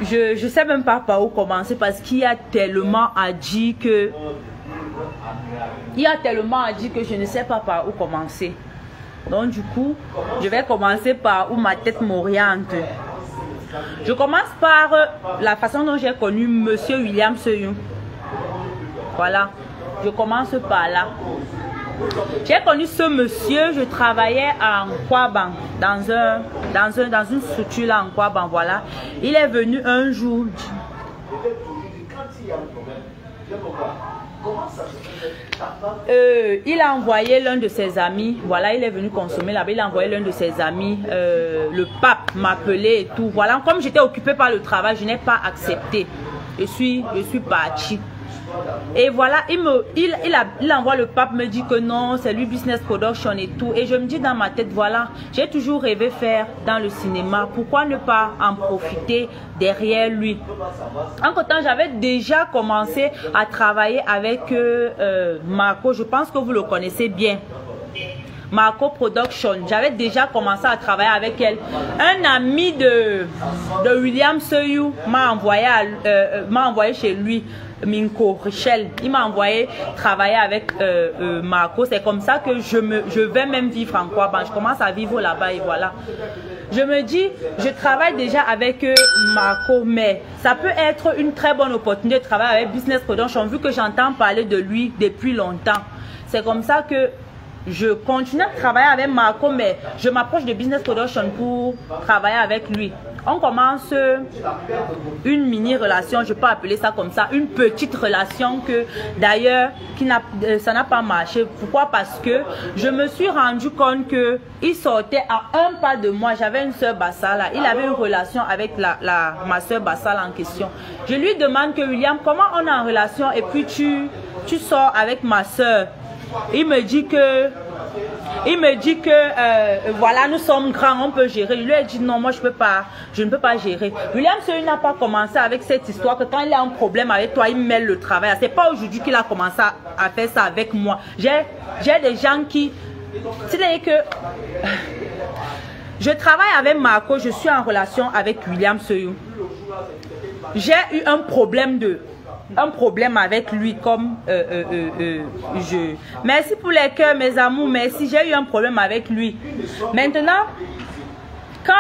je sais même pas par où commencer parce qu'il y a tellement à dire que je ne sais pas par où commencer. Donc du coup, je vais commencer par où ma tête m'oriente. Je commence par la façon dont j'ai connu Monsieur William Seyou. Voilà, je commence par là. J'ai connu ce monsieur, je travaillais à Nkwaban, dans une structure là, en Nkwaban, voilà. Il est venu un jour. Il a envoyé l'un de ses amis, voilà, il est venu consommer là-bas, il a envoyé l'un de ses amis, le pape m'appelait et tout, voilà. Comme j'étais occupée par le travail, je n'ai pas accepté, je suis partie. Et voilà, il envoie le pape, me dit que non, c'est lui business production et tout. Et je me dis dans ma tête, voilà, j'ai toujours rêvé faire dans le cinéma. Pourquoi ne pas en profiter derrière lui? Entre temps, j'avais déjà commencé à travailler avec Marco. Je pense que vous le connaissez bien. Marco Production. J'avais déjà commencé à travailler avec elle. Un ami de William Seyou m'a envoyé chez lui. Minko Richel, il m'a envoyé travailler avec Marco. C'est comme ça que je vais même vivre en Nkwaban. Je commence à vivre là-bas et voilà. Je me dis, je travaille déjà avec Marco, mais ça peut être une très bonne opportunité de travailler avec Business Production vu que j'entends parler de lui depuis longtemps. C'est comme ça que je continue à travailler avec Marco, mais je m'approche de Business Production pour travailler avec lui. On commence une mini-relation, je peux appeler ça comme ça, une petite relation que d'ailleurs, ça n'a pas marché. Pourquoi? Parce que je me suis rendu compte qu'il sortait à un pas de moi. J'avais une soeur Bassala, il avait une relation avec ma soeur Bassala en question. Je lui demande que William, comment on est en relation et puis tu sors avec ma soeur? Il me dit que voilà, nous sommes grands, on peut gérer. Je lui ai dit non, moi je ne peux pas gérer. William Seyou n'a pas commencé avec cette histoire que quand il a un problème avec toi, il mêle le travail. C'est pas aujourd'hui qu'il a commencé à faire ça avec moi. J'ai des gens qui, c'est-à-dire que je travaille avec Marco, je suis en relation avec William Seyou. J'ai eu un problème avec lui comme merci pour les cœurs mes amours, merci. J'ai eu un problème avec lui. Maintenant quand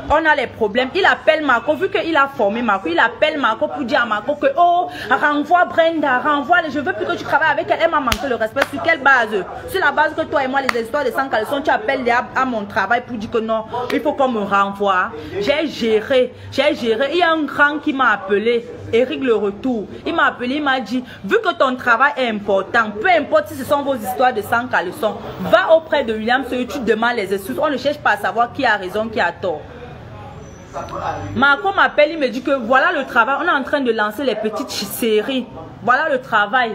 on a les problèmes, il appelle Marco, vu qu'il a formé Marco, il appelle Marco pour dire à Marco que oh, renvoie Brenda, renvoie, je veux plus que tu travailles avec elle, elle m'a manqué le respect. Sur quelle base? Sur la base que toi et moi, les histoires de 100 caleçons, tu appelles à mon travail pour dire que non, il faut qu'on me renvoie. J'ai géré, il y a un grand qui m'a appelé, Eric Le Retour, il m'a appelé, il m'a dit, vu que ton travail est important, peu importe si ce sont vos histoires de 100 caleçons, va auprès de William Seyou, tu demandes les excuses, on ne cherche pas à savoir qui a raison, qui a tort. Marco m'appelle, il me dit que voilà le travail, on est en train de lancer les petites séries. Voilà le travail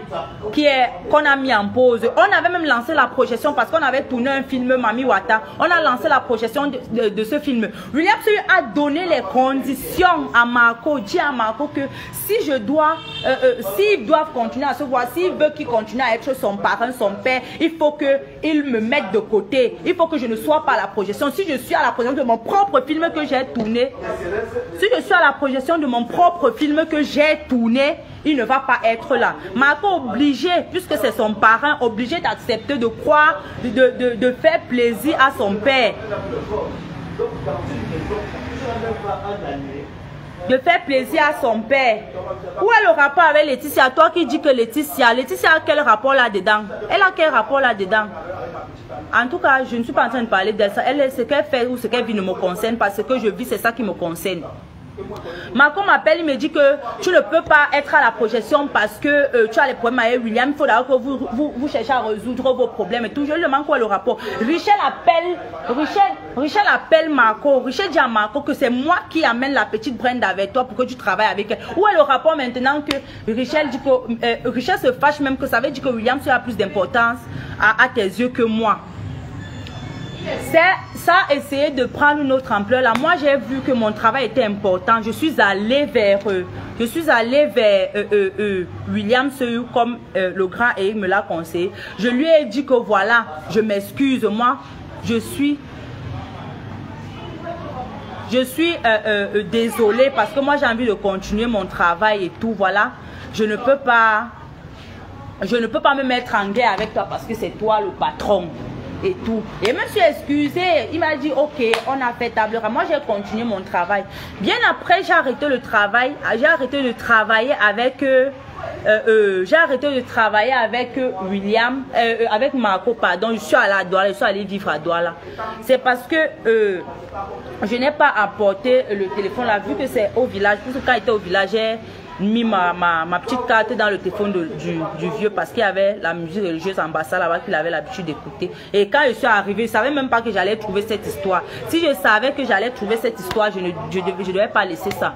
qu'on a mis en pause. On avait même lancé la projection parce qu'on avait tourné un film Mami Wata. On a lancé la projection de ce film. William Seyou a donné les conditions à Marco, dit à Marco que si s'ils doivent continuer à se voir, s'il veut qu'il continue à être son parrain, son père, il faut qu'il me mette de côté. Il faut que je ne sois pas à la projection. Si je suis à la projection de mon propre film que j'ai tourné, il ne va pas être là. Marco obligé, puisque c'est son parrain, obligé d'accepter de croire, de faire plaisir à son père. De faire plaisir à son père. Où est le rapport avec Laetitia? Toi qui dis que Laetitia a quel rapport là-dedans? Elle a quel rapport là-dedans? En tout cas, je ne suis pas en train de parler de ça. Elle, ce qu'elle fait ou ce qu'elle vit ne me concerne pas. Ce que je vis, c'est ça qui me concerne. Marco m'appelle, il me dit que tu ne peux pas être à la projection parce que tu as les problèmes avec William. Il faut d'abord que vous cherchez à résoudre vos problèmes et tout. Je lui demande quoi le rapport. Richel appelle Marco. Richel dit à Marco que c'est moi qui amène la petite Brenda avec toi pour que tu travailles avec elle. Où est le rapport maintenant que Richel dit que Richel se fâche même que ça veut dire que William a plus d'importance à tes yeux que moi. Ça a essayé de prendre une autre ampleur. Là, moi, j'ai vu que mon travail était important. Je suis allée vers William Seyou comme le grand Eric me l'a conseillé. Je lui ai dit que voilà, je m'excuse, moi, je suis je suis désolée parce que moi j'ai envie de continuer mon travail et tout, voilà. Je ne peux pas me mettre en guerre avec toi parce que c'est toi le patron et tout. Et je me suis excusée. Il m'a dit ok, on a fait table rase. Moi j'ai continué mon travail. Bien après j'ai arrêté le travail. J'ai arrêté de travailler avec William, avec Marco, pardon. Je suis allée à Douala, je suis allée vivre à Douala. C'est parce que je n'ai pas apporté le téléphone là, vu que c'est au village. Parce que quand j'étais au village, j'ai mis ma petite carte dans le téléphone du vieux parce qu'il y avait la musique religieuse en bas là-bas qu'il avait l'habitude d'écouter. Et quand je suis arrivée, je ne savais même pas que j'allais trouver cette histoire. Si je savais que j'allais trouver cette histoire, je ne devais pas laisser ça.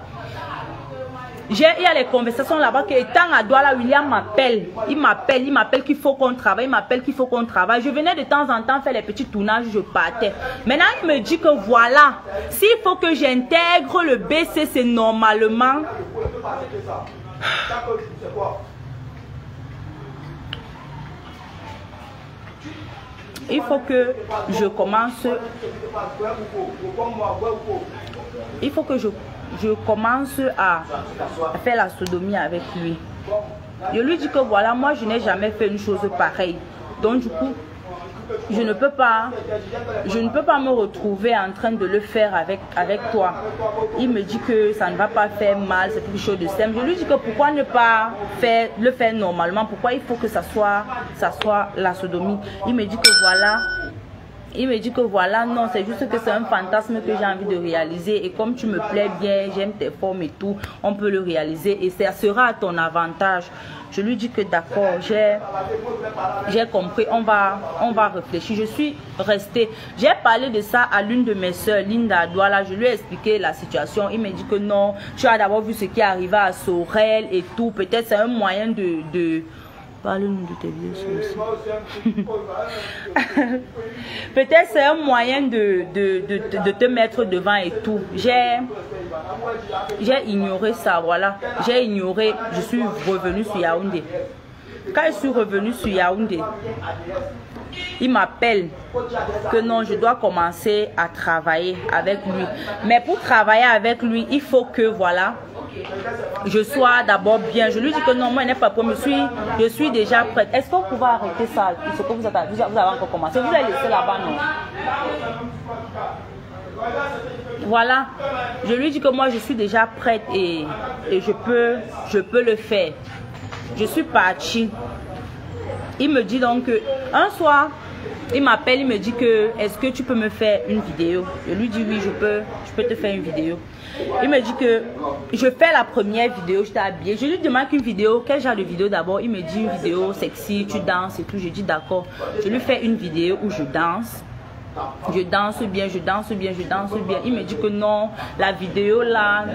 Il y a les conversations là-bas que étant à Douala, William m'appelle. Il m'appelle qu'il faut qu'on travaille, il m'appelle qu'il faut qu'on travaille. Je venais de temps en temps faire les petits tournages, je partais. Maintenant, il me dit que voilà, s'il faut que j'intègre le BCC normalement, il faut que je commence. Il faut que je commence à faire la sodomie avec lui. Je lui dis que voilà, moi je n'ai jamais fait une chose pareille. Donc du coup, je ne peux pas me retrouver en train de le faire avec toi. Il me dit que ça ne va pas faire mal, c'est quelque chose de simple. Je lui dis que pourquoi ne pas le faire normalement, pourquoi il faut que ça soit la sodomie. Il me dit que voilà, non, c'est juste que c'est un fantasme que j'ai envie de réaliser. Et comme tu me plais bien, j'aime tes formes et tout, on peut le réaliser et ça sera à ton avantage. Je lui dis que d'accord, j'ai compris, on va réfléchir. Je suis restée. J'ai parlé de ça à l'une de mes soeurs, Linda Douala. Je lui ai expliqué la situation. Il me dit que non, tu as d'abord vu ce qui est arrivé à Sorel et tout. Peut-être c'est un moyen de parle-nous de tes vieux aussi. Peut-être c'est un moyen de te mettre devant et tout. J'ai ignoré ça, voilà. J'ai ignoré. Je suis revenue sur Yaoundé. Quand je suis revenue sur Yaoundé, il m'appelle que non, je dois commencer à travailler avec lui. Mais pour travailler avec lui, il faut que, voilà, je sois d'abord bien. Je lui dis que non, moi, il n'est pas pour. Je suis déjà prête. Est-ce qu'on pouvait arrêter ça? Ce que vous avez encore commencé. Vous avez laissé là-bas, non? Voilà. Je lui dis que moi, je suis déjà prête et je peux le faire. Je suis partie. Il me dit donc que un soir, il m'appelle, il me dit que est-ce que tu peux me faire une vidéo? Je lui dis oui, je peux te faire une vidéo. Il me dit que je fais la première vidéo, je t'ai habillée. Je lui demande qu'une vidéo, quel genre de vidéo d'abord? Il me dit une vidéo sexy, tu danses et tout. Je dis d'accord. Je lui fais une vidéo où je danse. Je danse bien, je danse bien, je danse bien. Il me dit que non, la vidéo là,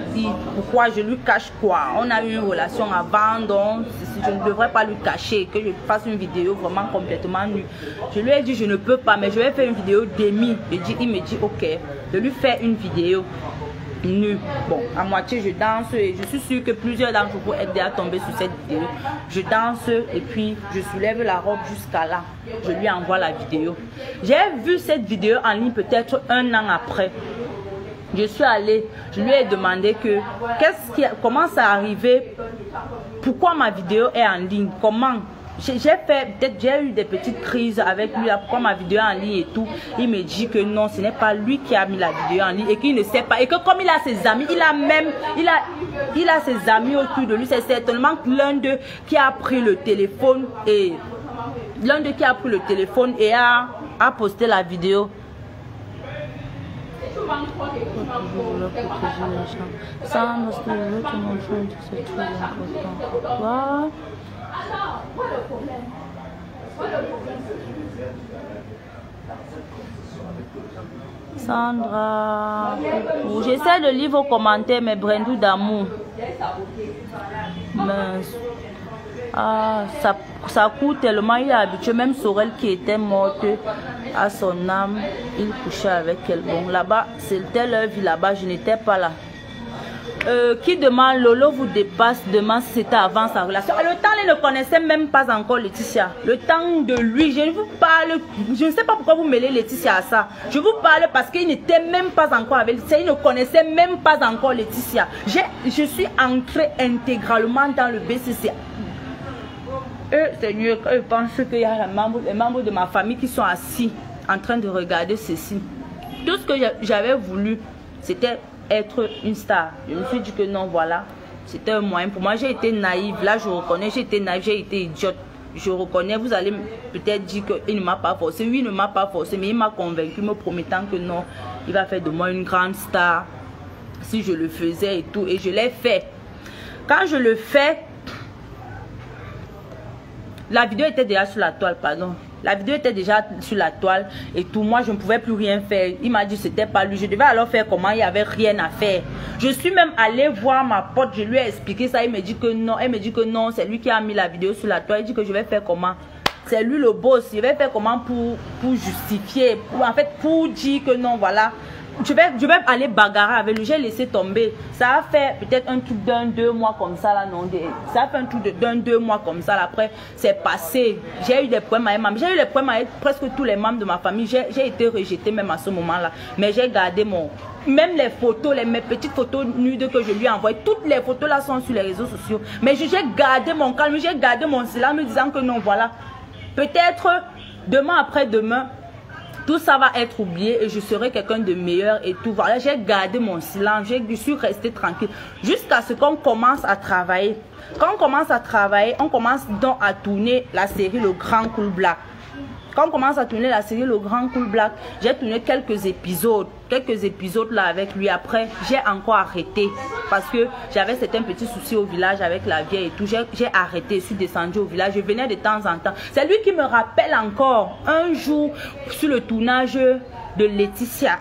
pourquoi je lui cache quoi? On a eu une relation avant, donc je ne devrais pas lui cacher, que je fasse une vidéo vraiment complètement nue. Je lui ai dit je ne peux pas, mais je vais faire une vidéo demi. Il me dit ok, je lui fais une vidéo nue. Bon, à moitié je danse et je suis sûre que plusieurs d'entre vous êtes déjà tombés sur cette vidéo. Je danse et puis je soulève la robe jusqu'à là. Je lui envoie la vidéo. J'ai vu cette vidéo en ligne peut-être un an après. Je suis allée, je lui ai demandé que comment ça arrivé, pourquoi ma vidéo est en ligne, comment. J'ai eu des petites crises avec lui, pourquoi ma vidéo est en ligne et tout. Il me dit que non, ce n'est pas lui qui a mis la vidéo en ligne et qu'il ne sait pas. Et que comme il a ses amis, il a ses amis autour de lui. C'est certainement l'un d'eux qui a pris le téléphone et a posté la vidéo. Sandra, j'essaie de lire vos commentaires, mais Brendou d'amour. Ah, ça coûte tellement, il est habitué. Même Sorel qui était morte à son âme, il couchait avec elle. Bon, là-bas, c'était leur vie là-bas, je n'étais pas là. Qui demande Lolo vous dépasse, demande si c'était avant sa relation. Le temps, il ne connaissait même pas encore Laetitia. Le temps de lui, je vous parle, je ne sais pas pourquoi vous mêlez Laetitia à ça. Je vous parle parce qu'il n'était même pas encore avec Laetitia, il ne connaissait même pas encore Laetitia. Je suis entrée intégralement dans le BCC. Seigneur, je pense qu'il y a les membres de ma famille qui sont assis en train de regarder ceci. Tout ce que j'avais voulu, c'était être une star. Je me suis dit que non, voilà, c'était un moyen. Pour moi, j'ai été naïve. Là, je reconnais, j'ai été naïve, j'ai été idiote. Je reconnais, vous allez peut-être dire qu'il ne m'a pas forcé. Oui, il ne m'a pas forcé, mais il m'a convaincu, me promettant que non, il va faire de moi une grande star si je le faisais et tout. Et je l'ai fait. Quand je le fais, la vidéo était déjà sur la toile, pardon. La vidéo était déjà sur la toile et tout. Moi, je ne pouvais plus rien faire. Il m'a dit que c'était pas lui. Je devais alors faire comment? Il n'y avait rien à faire. Je suis même allée voir ma pote. Je lui ai expliqué ça. Il me dit que non. Elle me dit que non. C'est lui qui a mis la vidéo sur la toile. Il dit que je vais faire comment? C'est lui le boss. Je vais faire comment pour justifier? En fait, pour dire que non, voilà. Je vais aller bagarrer avec lui. J'ai laissé tomber. Ça a fait peut-être un truc d'un 2 mois comme ça là, non. Ça a fait un truc d'un 2 mois comme ça là. Après, c'est passé. J'ai eu des problèmes avec ma famille. J'ai eu des problèmes avec presque tous les membres de ma famille. J'ai été rejetée même à ce moment-là. Mais j'ai gardé mon... Même les photos, mes petites photos nudes que je lui ai envoyées, toutes les photos là sont sur les réseaux sociaux. Mais j'ai gardé mon calme, j'ai gardé mon silence, me disant que non, voilà. Peut-être demain après-demain, tout ça va être oublié et je serai quelqu'un de meilleur et tout. Voilà, j'ai gardé mon silence, je suis restée tranquille jusqu'à ce qu'on commence à travailler. Quand on commence à travailler, on commence donc à tourner la série Le Grand Cool Black. Quand on commence à tourner la série Le Grand Cool Black, j'ai tourné quelques épisodes là avec lui. Après, j'ai encore arrêté parce que j'avais certains petits soucis au village avec la vieille et tout. J'ai arrêté, je suis descendue au village. Je venais de temps en temps. C'est lui qui me rappelle encore un jour sur le tournage de Laetitia,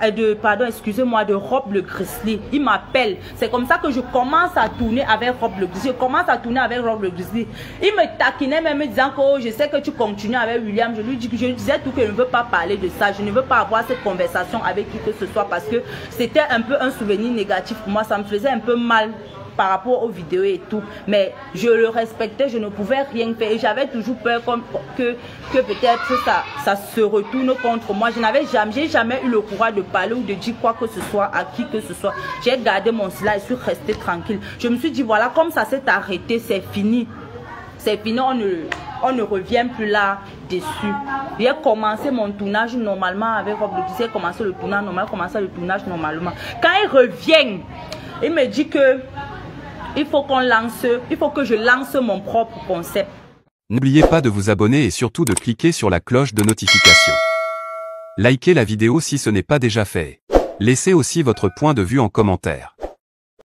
excusez-moi, de Rob le Grizzly. Il m'appelle. C'est comme ça que je commence à tourner avec Rob le Grizzly. Il me taquinait même me disant que oh, je sais que tu continues avec William. Je lui disais tout que je ne veux pas parler de ça. Je ne veux pas avoir cette conversation avec qui que ce soit parce que c'était un peu un souvenir négatif pour moi. Ça me faisait un peu mal par rapport aux vidéos et tout, mais je le respectais, je ne pouvais rien faire et j'avais toujours peur que peut-être ça se retourne contre moi. J'ai jamais eu le courage de parler ou de dire quoi que ce soit à qui que ce soit. J'ai gardé mon silence et je suis restée tranquille. Je me suis dit voilà, comme ça s'est arrêté, c'est fini. C'est fini, on ne revient plus là dessus. J'ai commencé mon tournage normalement avec Rob le Grizzly. J'ai commencé le tournage normalement. Quand il revient, il me dit que il faut que je lance mon propre concept. N'oubliez pas de vous abonner et surtout de cliquer sur la cloche de notification. Likez la vidéo si ce n'est pas déjà fait. Laissez aussi votre point de vue en commentaire.